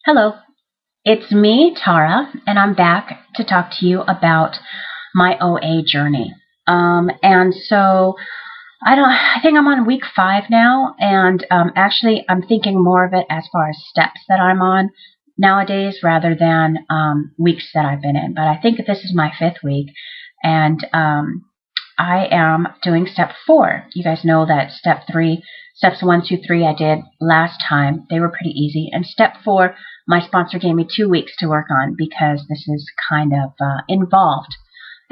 Hello, it's me, Tara, and I'm back to talk to you about my OA journey. And so I think I'm on week 5 now, and actually I'm thinking more of it as far as steps that I'm on nowadays rather than weeks that I've been in. But I think this is my 5th week, and I am doing step 4. You guys know that steps 1, 2, 3 I did last time. They were pretty easy. And step 4, my sponsor gave me 2 weeks to work on because this is kind of involved.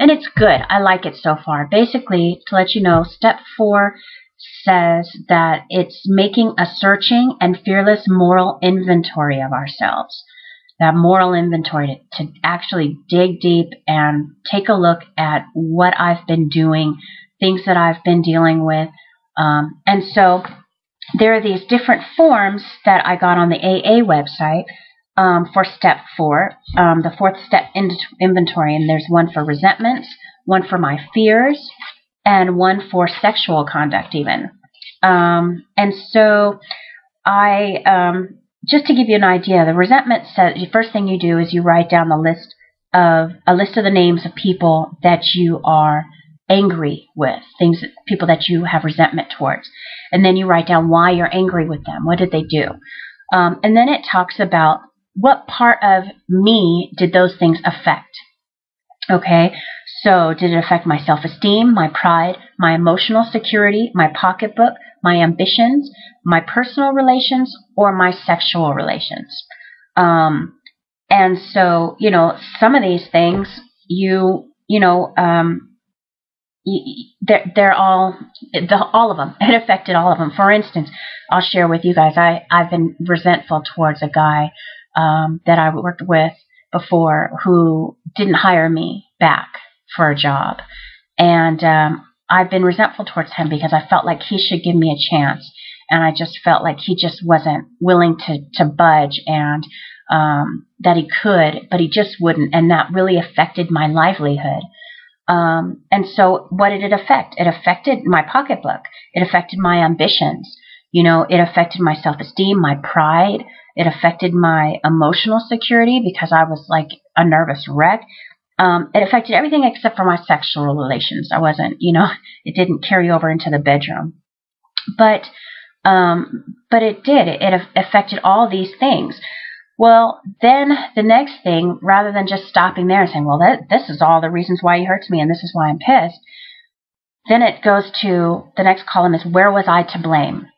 And it's good. I like it so far. Basically, to let you know, step 4 says that it's making a searching and fearless moral inventory of ourselves. That moral inventory to actually dig deep and take a look at what I've been doing, things that I've been dealing with. And so there are these different forms that I got on the AA website for step 4, the 4th step inventory. And there's one for resentment, one for my fears, and one for sexual conduct even. And so just to give you an idea, the resentment says the first thing you do is you write down a list of the names of people that you are angry with, people that you have resentment towards, and then you write down why you're angry with them. What did they do? And then it talks about what part of me did those things affect. Okay, so did it affect my self-esteem, my pride, my emotional security, my pocketbook, my ambitions, my personal relations, or my sexual relations? And so, some of these things, they're all of them. It affected all of them. For instance, I'll share with you guys, I've been resentful towards a guy that I worked with before who didn't hire me back for a job. And I've been resentful towards him because I felt like he should give me a chance. And I just felt like he just wasn't willing to budge, and that he could, but he just wouldn't. And that really affected my livelihood. And so what did it affect? It affected my pocketbook. It affected my ambitions. It affected my self-esteem, my pride. It affected my emotional security because I was like a nervous wreck. It affected everything except for my sexual relations. I wasn't, it didn't carry over into the bedroom. But it did. It affected all these things. Well, then the next thing, rather than just stopping there and saying, well, this is all the reasons why he hurts me and this is why I'm pissed, then it goes to the next column is, where was I to blame?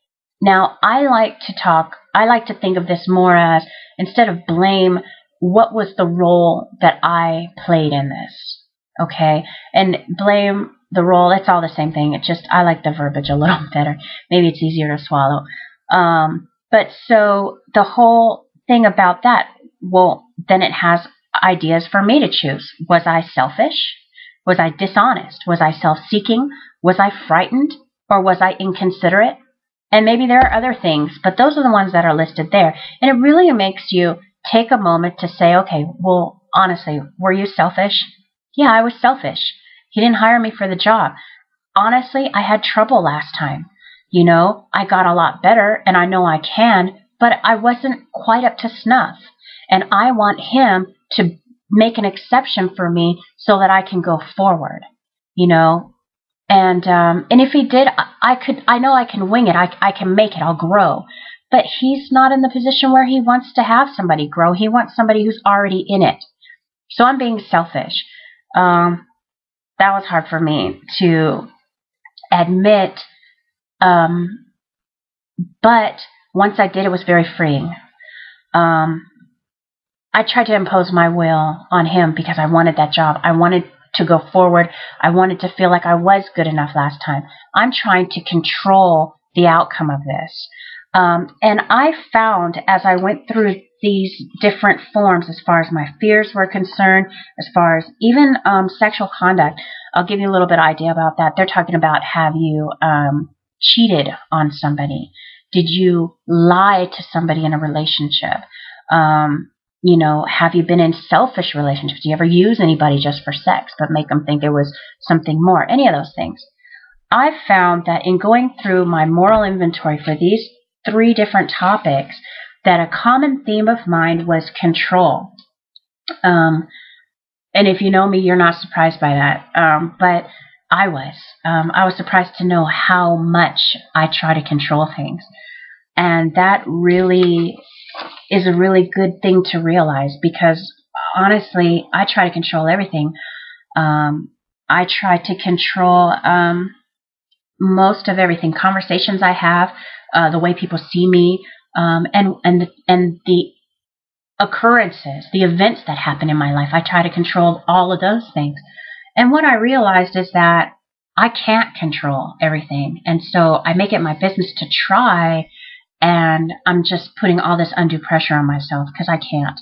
Now, I like to think of this more as, instead of blame, what was the role that I played in this? Okay? And blame, the role, it's all the same thing. It just, I like the verbiage a little better. Maybe it's easier to swallow. But so the whole thing about that, well, then it has ideas for me to choose. Was I selfish? Was I dishonest? Was I self-seeking? Was I frightened? Or was I inconsiderate? And maybe there are other things, but those are the ones that are listed there. And it really makes you take a moment to say, okay, well, honestly, were you selfish? Yeah, I was selfish. He didn't hire me for the job. Honestly, I had trouble last time. I got a lot better, and I know I can, but I wasn't quite up to snuff. And I want him to make an exception for me so that I can go forward, And if he did, I know I can wing it. I can make it. I'll grow. But he's not in the position where he wants to have somebody grow. He wants somebody who's already in it. So I'm being selfish. That was hard for me to admit. But once I did, it was very freeing. I tried to impose my will on him because I wanted that job. I wanted to go forward. I wanted to feel like I was good enough last time. I'm trying to control the outcome of this. And I found, as I went through these different forms, as far as my fears were concerned, as far as even sexual conduct, I'll give you a little bit of idea about that. They're talking about, have you cheated on somebody? Did you lie to somebody in a relationship? Have you been in selfish relationships? Do you ever use anybody just for sex, but make them think it was something more? Any of those things. I've found that in going through my moral inventory for these 3 different topics, that a common theme of mine was control. And if you know me, you're not surprised by that. But I was. I was surprised to know how much I try to control things. And that really is a really good thing to realize, because honestly, I try to control everything. I try to control most of everything. Conversations I have, the way people see me, and the occurrences, the events that happen in my life. I try to control all of those things. And what I realized is that I can't control everything. And so I make it my business to try, and I'm just putting all this undue pressure on myself because I can't.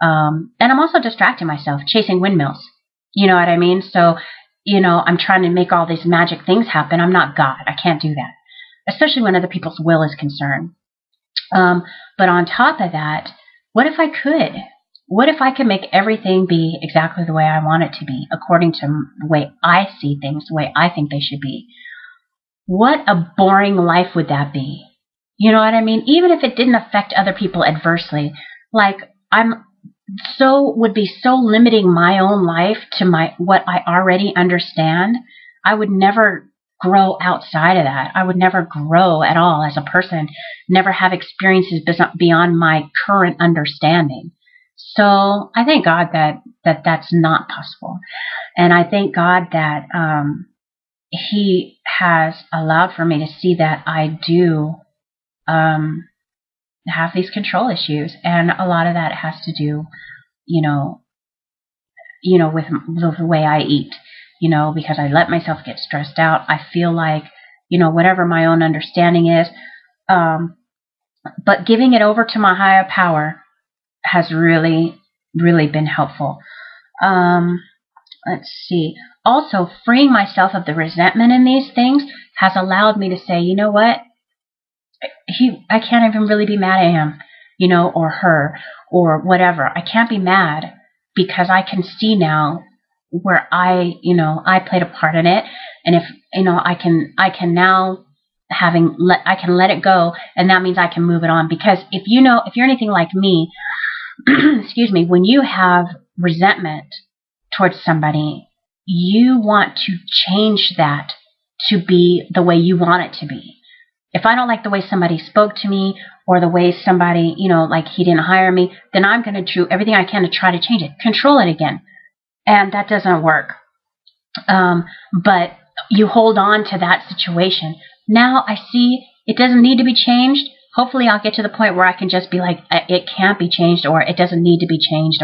And I'm also distracting myself, chasing windmills. You know what I mean? So, I'm trying to make all these magic things happen. I'm not God. I can't do that, especially when other people's will is concerned. But on top of that, what if I could? What if I could make everything be exactly the way I want it to be, according to the way I see things, the way I think they should be? What a boring life would that be? You know what I mean? Even if it didn't affect other people adversely, like would be so limiting my own life to what I already understand. I would never grow outside of that. I would never grow at all as a person, never have experiences beyond my current understanding. So I thank God that that's not possible. And I thank God that He has allowed for me to see that I do have these control issues. And a lot of that has to do, with the way I eat, because I let myself get stressed out. I feel like, whatever my own understanding is, but giving it over to my higher power has really, really been helpful. Let's see. Also, freeing myself of the resentment in these things has allowed me to say, you know what? I can't even really be mad at him, or her, or whatever. I can't be mad because I can see now where I played a part in it. And if, I can now I can let it go, and that means I can move it on. Because if you're anything like me, excuse me, when you have resentment towards somebody, you want to change that to be the way you want it to be. If I don't like the way somebody spoke to me, or the way somebody, like he didn't hire me, then I'm going to do everything I can to try to change it, control it again. And that doesn't work. But you hold on to that situation. Now I see it doesn't need to be changed. Hopefully I'll get to the point where I can just be like, it can't be changed, or it doesn't need to be changed,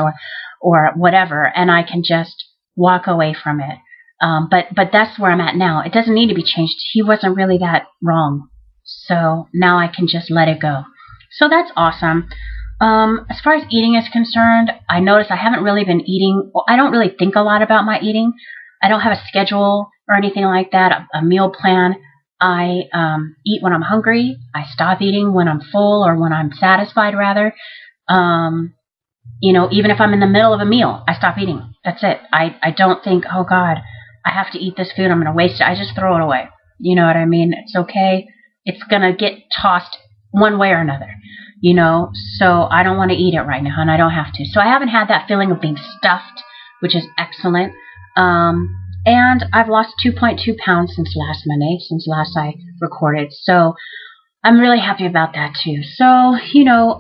or whatever. And I can just walk away from it. But that's where I'm at now. It doesn't need to be changed. He wasn't really that wrong. So now I can just let it go. So that's awesome. As far as eating is concerned, I noticed I haven't really been eating. Well, I don't really think a lot about my eating. I don't have a schedule or anything like that, a meal plan. I eat when I'm hungry. I stop eating when I'm full, or when I'm satisfied, rather. Even if I'm in the middle of a meal, I stop eating. That's it. I don't think, oh God, I have to eat this food, I'm going to waste it. I just throw it away. You know what I mean? It's okay. It's going to get tossed one way or another, so I don't want to eat it right now, and I don't have to. So I haven't had that feeling of being stuffed, which is excellent. And I've lost 2.2 pounds since last Monday, since last I recorded. So I'm really happy about that too. So,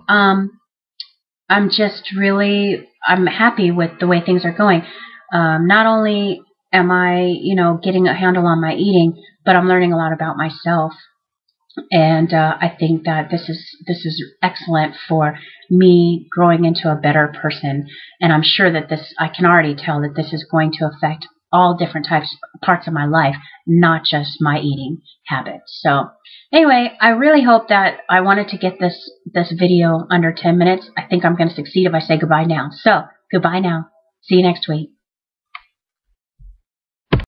I'm just really, I'm happy with the way things are going. Not only am I, getting a handle on my eating, but I'm learning a lot about myself. And I think that this is excellent for me growing into a better person. And I'm sure that I can already tell that this is going to affect all different parts of my life, not just my eating habits. So anyway, I really hope that I wanted to get this video under 10 minutes. I think I'm going to succeed if I say goodbye now. So goodbye now. See you next week.